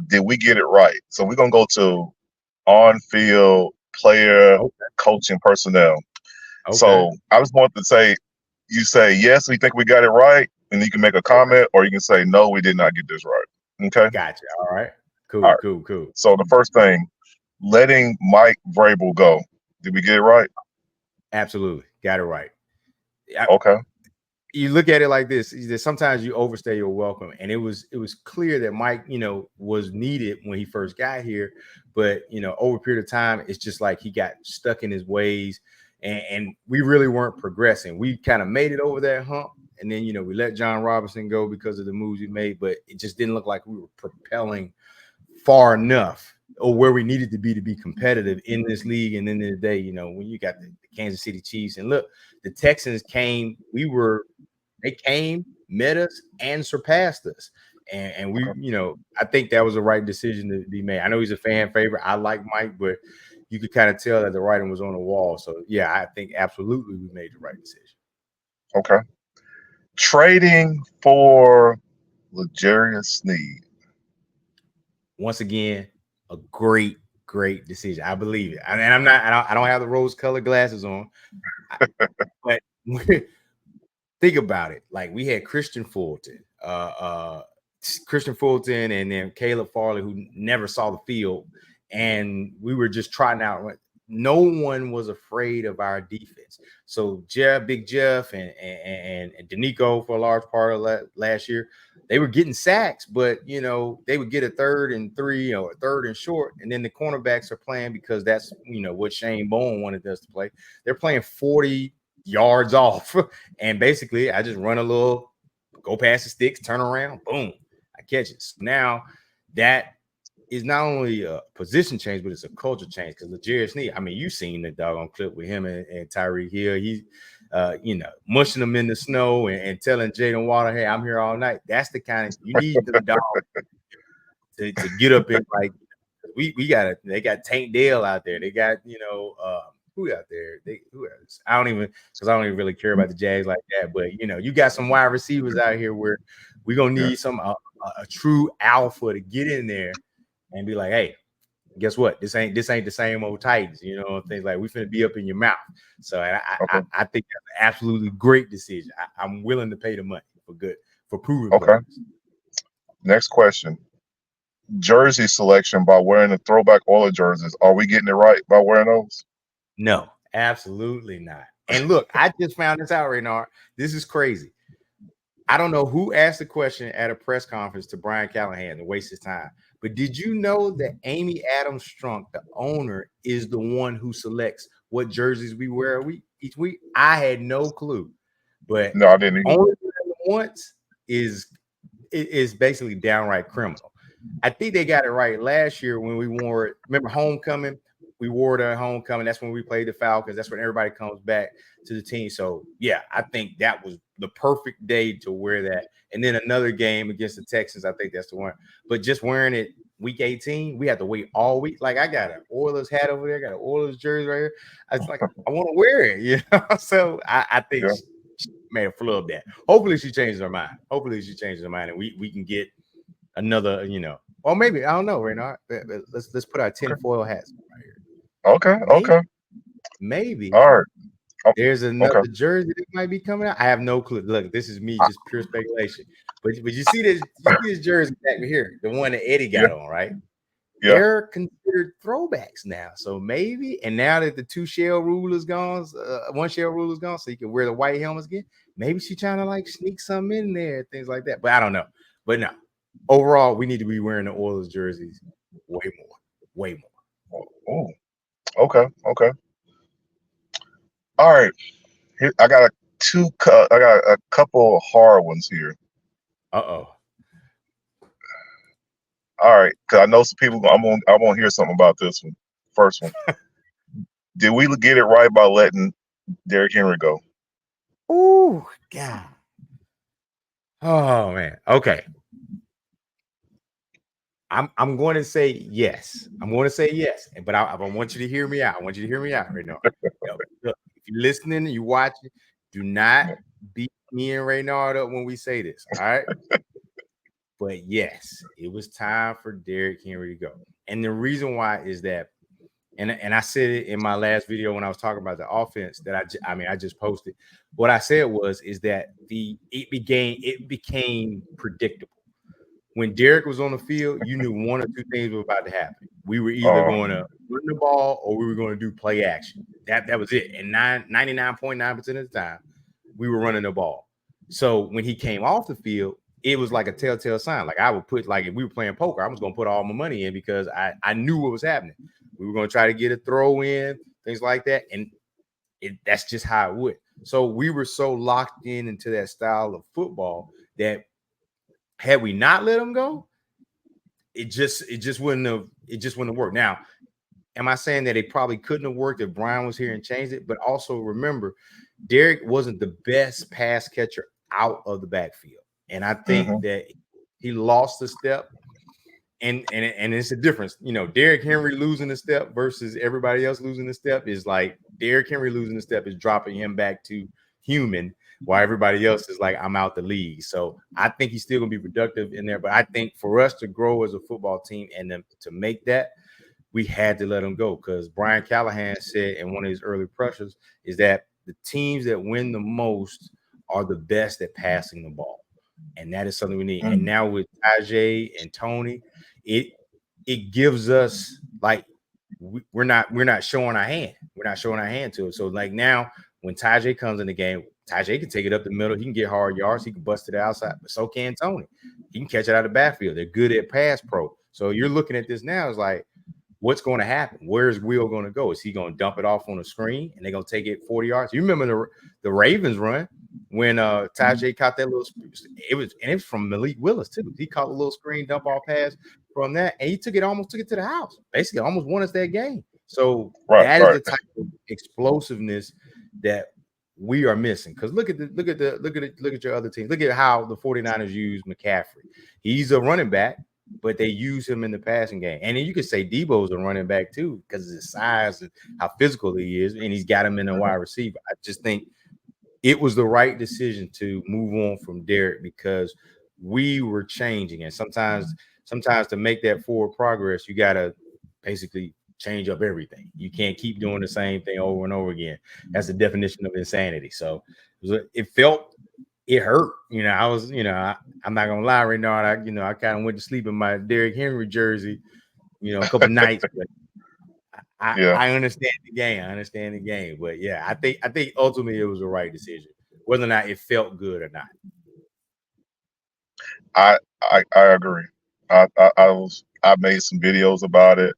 did we get it right? So we're gonna go to on-field player, Okay. coaching personnel. Okay. So I just want to say, you say yes, we think we got it right, and you can make a Okay. comment, or you can say no, we did not get this right. Okay. Gotcha. All right. All Cool. right. Cool. Cool. So the first thing, letting Mike Vrabel go. Did we get it right? Absolutely. Got it right. Okay. You look at it like this: is that sometimes you overstay your welcome, and it was clear that Mike, was needed when he first got here, but over a period of time, it's just like he got stuck in his ways, and we really weren't progressing. We kind of made it over that hump, and then we let John Robinson go because of the moves we made, but it just didn't look like we were propelling far enough or where we needed to be competitive in this league. And then the day, when you got the Kansas City Chiefs, and look, the Texans came, they came, met us, and surpassed us. And we, I think that was the right decision to be made. I know he's a fan favorite. I like Mike, but you could kind of tell that the writing was on the wall. So yeah, I think absolutely we made the right decision. Okay. Trading for L'Jarius Sneed. Once again, a great decision. I believe it. And I'm not, I don't have the rose-colored glasses on, but think about it. Like, we had Christian Fulton, and then Caleb Farley, who never saw the field, and we were just trying out. No one was afraid of our defense. So Big Jeff, and Danico for a large part of last year, they were getting sacks, but they would get a 3rd and 3 or a 3rd and short, and then the cornerbacks are playing because that's what Shane Bowen wanted us to play. They're playing 40 yards off, and basically I just run a little, go past the sticks, turn around, boom, I catch it. So now that is not only a position change, but it's a culture change. Because L'Jarius Sneed, I mean, you've seen the doggone clip with him and Tyreek Hill. He's mushing them in the snow and telling Jaden Water, "Hey, I'm here all night." That's the kind of, you need them dogs to get up in, like, they got Tank Dale out there. They got who out there? Who else? I don't even really care about the Jags like that. But you got some wide receivers out here where we're gonna need some a true alpha to get in there and be like, hey, guess what? This ain't the same old Titans, things like, we finna be up in your mouth. So Okay. I think that's an absolutely great decision. I'm willing to pay the money for proven Okay. players. Next question. Jersey selection by wearing the throwback Oiler jerseys. Are we getting it right by wearing those? No, absolutely not. And look, I just found this out, Renard. This is crazy. I don't know who asked the question at a press conference to Brian Callahan to waste his time, but did you know that Amy Adams Strunk, the owner, is the one who selects what jerseys we wear each week? I had no clue, but No, I didn't either. only once is basically downright criminal. I think they got it right last year when we wore it. Remember homecoming? We wore it at homecoming. That's when we played the Falcons. That's when everybody comes back to the team. So yeah, I think that was the perfect day to wear that. And then another game against the Texans, I think that's the one. But just wearing it week 18, we had to wait all week. Like, I got an Oilers hat over there, I got an Oilers jersey right here. I was like, I want to wear it, So I think Yeah. she made a flub that. Hopefully she changes her mind. And we can get another, or maybe, I don't know, Renard. Let's put our tinfoil hats on right here. Okay. Okay. Maybe All right. Oh, there's okay. another jersey that might be coming out. I have no clue. Look, this is me, just pure speculation. But you see this jersey back here, the one that Eddie Yeah. got on, right? Yeah. They're considered throwbacks now. So maybe, and now that the 2-shell rule is gone, 1-shell rule is gone, so you can wear the white helmets again. Maybe she's trying to like sneak something in there, things like that. But I don't know. But no, overall, we need to be wearing the Oilers jerseys way more. Oh. Okay. Okay. All right. Here, I got a couple hard ones here. Uh-oh. All right, because I know some people. I want to hear something about this one. First one. Did we get it right by letting Derrick Henry go? Oh, God. Oh, man. Okay. I'm going to say yes. But I want you to hear me out. I want you to hear me out right now. Look, if you're listening and you're watching, do not beat me and Reynard up when we say this. All right. But yes, it was time for Derrick Henry to go. And the reason why is that, and I said it in my last video when I was talking about the offense that I just posted. What I said is that it became predictable. When Derrick was on the field, you knew one or two things were about to happen. We were either going to run the ball or we were going to do play action. That was it. And 99.9% of the time, we were running the ball. So when he came off the field, it was like a telltale sign. Like I would put, like if we were playing poker, I was going to put all my money in because I knew what was happening. We were going to try to get a throw in, things like that. And that's just how it would. So we were so locked into that style of football that had we not let him go, it just wouldn't have worked. Now, am I saying that it probably couldn't have worked if Brian was here and changed it? But also remember, Derrick wasn't the best pass catcher out of the backfield. And I think that he lost a step. And it's a difference. You know, Derrick Henry losing a step versus everybody else losing a step is like Derrick Henry losing a step is dropping him back to human, while everybody else is like, I'm out the league. So I think he's still going to be productive in there. But I think for us to grow as a football team and then to make that, we had to let him go, because Brian Callahan said in one of his early pressures is that the teams that win the most are the best at passing the ball. And that is something we need. And now with Tajay and Tony, it gives us like we're not showing our hand. We're not showing our hand to it. So like now when Tajay comes in the game, Tajay can take it up the middle. He can get hard yards. He can bust it outside, but so can Tony. He can catch it out of the backfield. They're good at pass pro. So you're looking at this now, it's like, what's going to happen? Where's Will going to go? Is he going to dump it off on the screen and they're going to take it 40 yards? You remember the Ravens run when Tajay caught that little – it was from Malik Willis too. He caught a little screen dump off pass from that, and he almost took it to the house. Basically, almost won us that game. So that is the type of explosiveness that we are missing. Because look at your other team. Look at how the 49ers use McCaffrey. He's a running back, but they use him in the passing game. And then you could say Debo's a running back too, because of his size and how physical he is, and he's got him in a wide receiver. I just think it was the right decision to move on from Derrick because we were changing. And sometimes to make that forward progress, you got to basically change up everything. You can't keep doing the same thing over and over again. That's the definition of insanity. So it hurt. You know, I was, I'm not going to lie right now. I kind of went to sleep in my Derrick Henry jersey, a couple nights, but I understand the game. But yeah, I think ultimately it was the right decision, whether or not it felt good or not. I agree. I made some videos about it.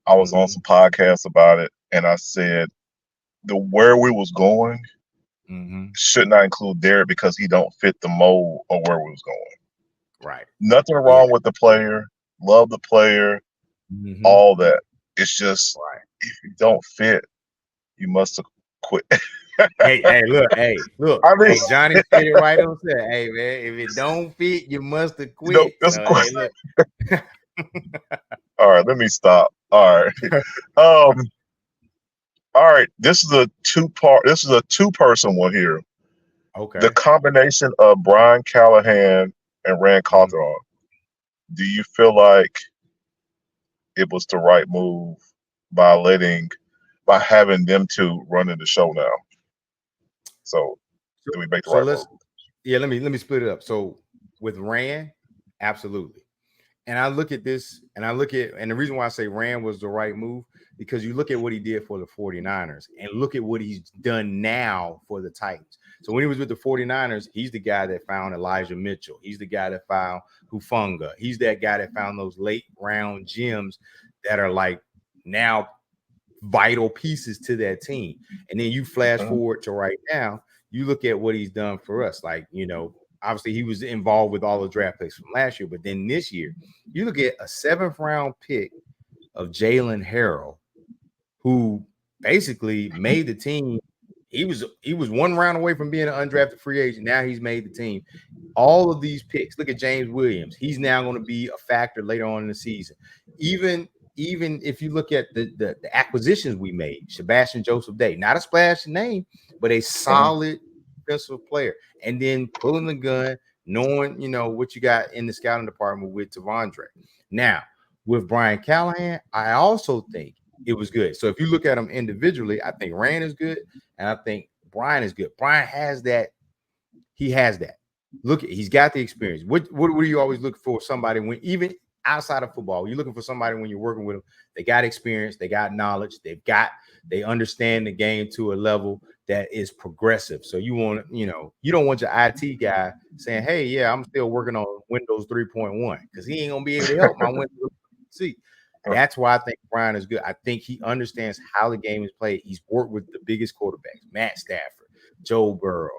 I was on some podcasts about it, and I said where we was going should not include Derrick because he don't fit the mold of where we was going. Right. Nothing wrong with the player. Love the player. All that. It's just if you don't fit, you must have quit. Hey, look. I mean, hey, Johnny said it right on set. Hey, man, if it don't fit, you must have quit. Hey, look. All right, let me stop. All right. All right. This is a two-person one here. Okay. The combination of Brian Callahan and Rand Cawthron. Do you feel like it was the right move by having them two running the show now? So do we make the right move? Yeah, let me split it up. So with Rand, absolutely. And I look at this and the reason why I say Rand was the right move, because you look at what he did for the 49ers and look at what he's done now for the Titans. So when he was with the 49ers, he's the guy that found Elijah Mitchell. He's the guy that found Hufanga. He's that guy that found those late round gems that are like now vital pieces to that team. And then you flash forward to right now, you look at what he's done for us. Like, obviously he was involved with all the draft picks from last year, but then this year, you look at a 7th round pick of Jalen Harrell, who basically made the team. He was 1 round away from being an undrafted free agent. Now he's made the team. All of these picks. Look at James Williams. He's now going to be a factor later on in the season. Even if you look at the acquisitions we made, Sebastian Joseph Day, not a splash name, but a solid defensive player. And then pulling the gun, knowing, what you got in the scouting department with Tavondre. Now, with Brian Callahan, I also think it was good. So if you look at them individually, I think Rand is good, and I think Brian is good. Brian has that. He has that. Look, he's got the experience. What do you always look for? Somebody when even outside of football, you're looking for somebody when you're working with them. They got experience, they got knowledge, they understand the game to a level that is progressive. So you want, you don't want your IT guy saying, "Hey, yeah, I'm still working on Windows 3.1," because he ain't gonna be able to help my Windows. See, that's why I think Brian is good. I think he understands how the game is played. He's worked with the biggest quarterbacks, Matt Stafford, Joe Burrow,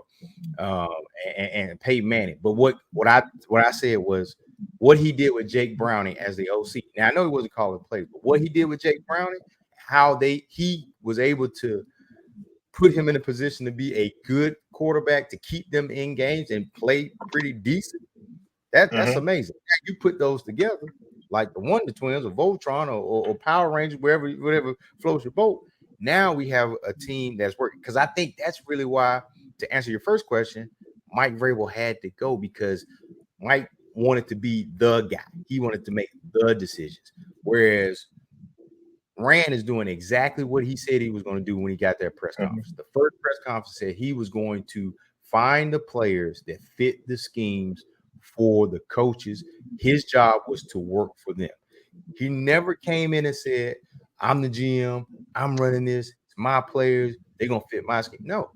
and Peyton Manning. But what I said was what he did with Jake Browning as the OC. Now I know he wasn't calling plays, but what he did with Jake Browning, how he was able to put him in a position to be a good quarterback to keep them in games and play pretty decent. That's amazing. You put those together like the Wonder Twins or Voltron or Power Rangers, whatever floats your boat. Now we have a team that's working, because I think that's really why, to answer your first question, Mike Vrabel had to go, because Mike wanted to be the guy. He wanted to make the decisions, whereas Rand is doing exactly what he said he was going to do when he got that press conference. The first press conference said he was going to find the players that fit the schemes for the coaches. His job was to work for them. He never came in and said, "I'm the GM, I'm running this, it's my players, they're going to fit my scheme." No.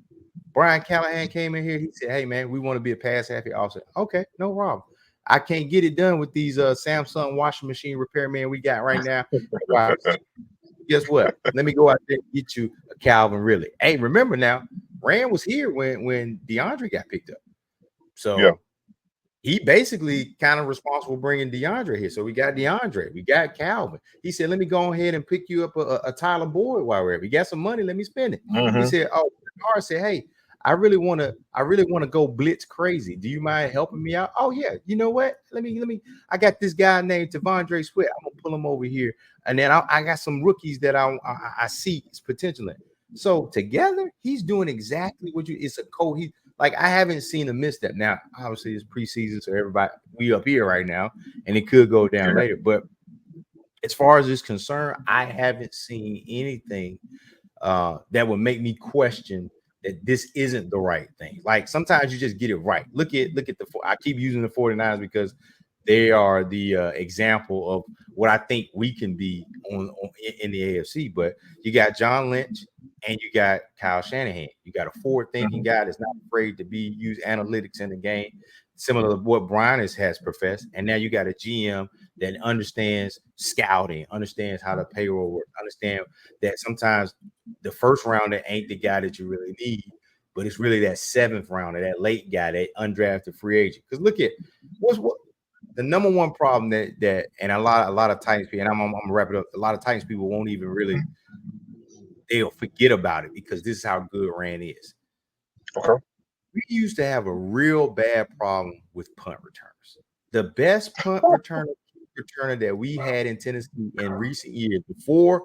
Brian Callahan came in here, he said, "Hey, man, we want to be a pass-happy offense." Okay, no problem. I can't get it done with these Samsung washing machine repairmen we got right now. Guess what? Let me go out there and get you a Calvin Ridley. Hey, remember now, Rand was here when DeAndre got picked up. So he basically kind of responsible bringing DeAndre here. So we got DeAndre, we got Calvin. He said, "Let me go ahead and pick you up a Tyler Boyd while we're here. We got some money, let me spend it." He said, Bernard said, "Hey, I really want to go blitz crazy. Do you mind helping me out?" "Oh yeah, you know what? Let me. I got this guy named Tavondre Sweat. I'm gonna pull him over here, and then I got some rookies that I see his potential in." So together, he's doing exactly what it's a like, I haven't seen a misstep. Now, obviously, it's preseason, so everybody, we up here right now, and it could go down later. But as far as it's concerned, I haven't seen anything that would make me question that this isn't the right thing. Like, sometimes you just get it right. Look at I keep using the 49ers because they are the example of what I think we can be in the AFC. But you got John Lynch and you got Kyle Shanahan. You got a forward-thinking guy that's not afraid to use analytics in the game, similar to what Brian has professed. And now you got a GM that understands scouting, understands how the payroll works, understand that sometimes the first rounder ain't the guy that you really need, but it's really that seventh rounder, that late guy, that undrafted free agent. Because look at what the number one problem that and a lot of Titans people, and I'm gonna wrap it up. A lot of Titans people won't even really, they'll forget about it because this is how good Rand is. Okay. We used to have a real bad problem with punt returners. The best punt returner that we had in Tennessee in recent years, before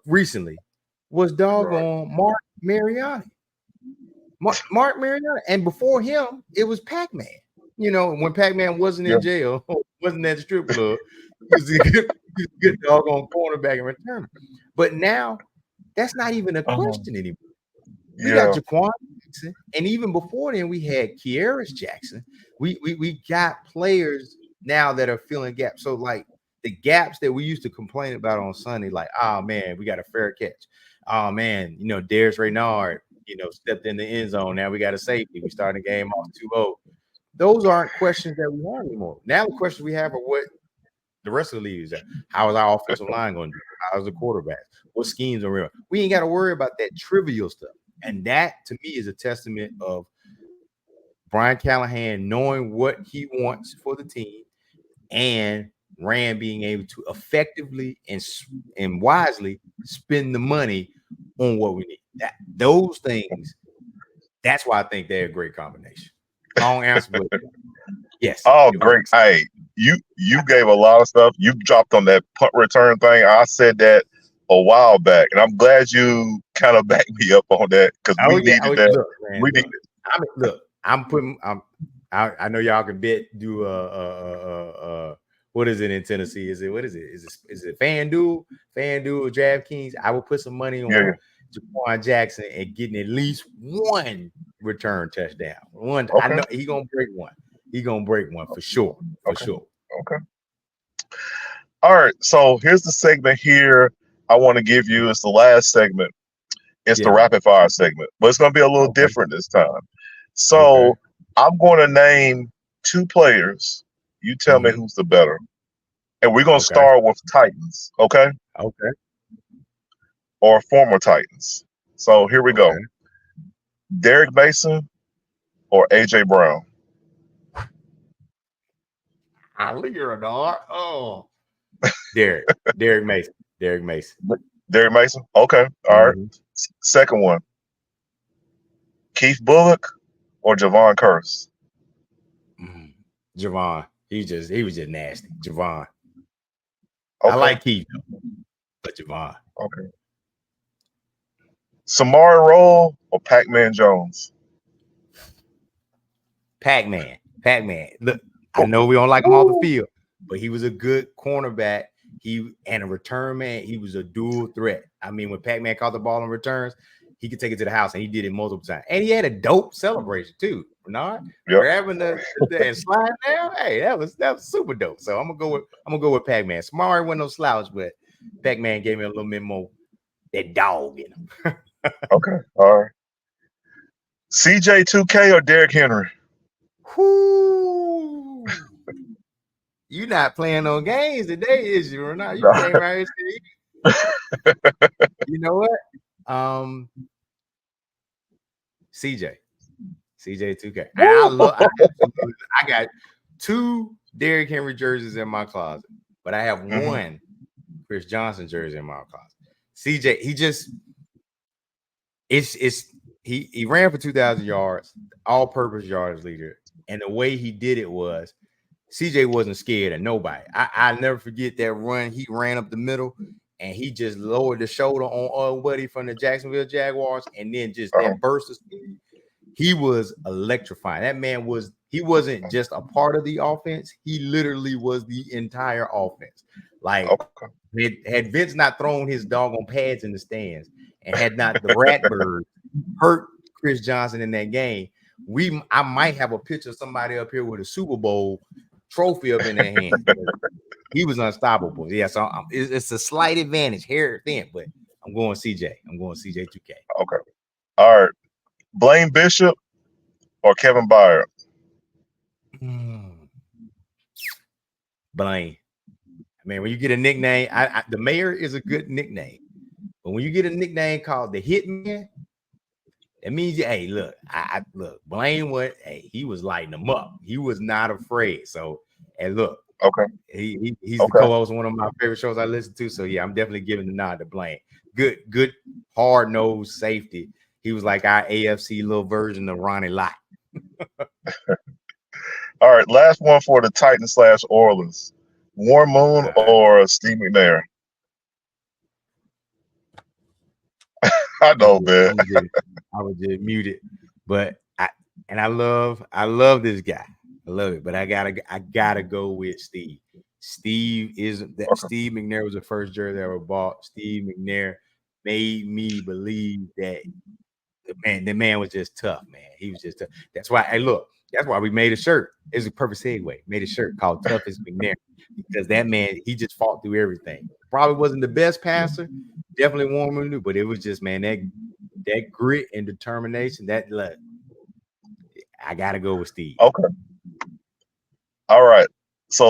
recently, was doggone Mark Mariani. Mark Mariani, and before him, it was Pac-Man. When Pac-Man wasn't in jail, wasn't at the strip club, he was a good doggone cornerback and returner. But now, that's not even a question anymore. We got Jaquan Jackson, and even before then, we had Kearis Jackson. We got players now that are filling gaps. So, like, the gaps that we used to complain about on Sunday, like, "Oh man, we got a fair catch. Oh man, Darius Renard, stepped in the end zone. Now we got a safety. We started the game off 2-0. Those aren't questions that we have anymore. Now the questions we have are what the rest of the league is at. How is our offensive line going to do? How's the quarterback? What schemes are real? We ain't got to worry about that trivial stuff. And that, to me, is a testament of Brian Callahan knowing what he wants for the team, and Rand being able to effectively and wisely spend the money on what we need. Those things, that's why I think they're a great combination. Long answer, but yes. Oh, great. Hey, you gave a lot of stuff. You dropped on that punt return thing. I said that a while back, and I'm glad you kind of backed me up on that, because we needed that. Look, I'm I know y'all can do what is it in Tennessee? Is it FanDuel? FanDuel or DraftKings? I will put some money on Yeah. Jaquan Jackson and getting at least one return touchdown. One, I Okay. know he gonna break one. He gonna break one for sure. For sure. Okay. All right. So here's the segment here I want to give you. It's the last segment. It's the rapid fire segment, but it's going to be a little different this time. So I'm going to name 2 players. You tell me who's the better. And we're going to start with Titans, okay? Okay. Or former Titans. So here we go. Derek Mason or AJ Brown? Oh. Derek Mason. Derek Mason. Derek Mason? Okay. All right. Second one. Keith Bullock or Javon Curse? Javon. He was just nasty. Javon. Okay. I like Keith, but Javon. Okay. Samari Rolle or Pac-Man Jones? Pac-Man. Look, I know we don't like him off the field, but he was a good cornerback. And a return man. He was a dual threat. I mean, when Pac-Man caught the ball on returns, he could take it to the house, and he did it multiple times. And he had a dope celebration too. Bernard grabbing the and sliding down. Hey, that was super dope. So I'm gonna go with Pac-Man. Samari wasn't no slouch, but Pac-Man gave me a little bit more that dog in him. Okay. All right. CJ2K or Derrick Henry? Whoo. You not playing no games today, is you or not? You came right here. You know what? CJ2K. And I got 2 Derrick Henry jerseys in my closet, but I have 1 Chris Johnson jersey in my closet. CJ, he ran for 2,000 yards, all-purpose yards leader, and the way he did it was CJ wasn't scared of nobody. I never forget that run. He ran up the middle and he just lowered the shoulder on Buddy from the Jacksonville Jaguars, and then just that burst of speed. He was electrifying. That man he wasn't just a part of the offense. He literally was the entire offense. Like, had Vince not thrown his doggone pads in the stands and had not the Ratbird hurt Chris Johnson in that game, I might have a picture of somebody up here with a Super Bowl trophy up in their hand. He was unstoppable. Yeah, so it's a slight advantage here thin, but I'm going CJ. I'm going CJ2K. Okay. All right. Blaine Bishop or Kevin Byard? Blaine. I mean, when you get a nickname, the mayor is a good nickname, but when you get a nickname called the Hitman, it means hey, look, look, Blaine he was lighting them up. He was not afraid. So, and look, he's the co-host of one of my favorite shows I listen to. So yeah, I'm definitely giving the nod to Blaine. Good, hard-nosed safety. He was like our AFC little version of Ronnie Lott. All right, last one for the Titans / Oilers. Warren Moon or Steve McNair? I know, man. I was just muted, but I love this guy. I love it, but I gotta go with Steve. Steve McNair was the first jersey I ever bought. Steve McNair made me believe that the man was just tough, man. He was just tough. That's why we made a shirt. It's a perfect segue. Made a shirt called Toughest McNair because that man, he just fought through everything. Probably wasn't the best passer, definitely Warren, but it was just, man, that grit and determination. I gotta go with Steve. Okay. All right. So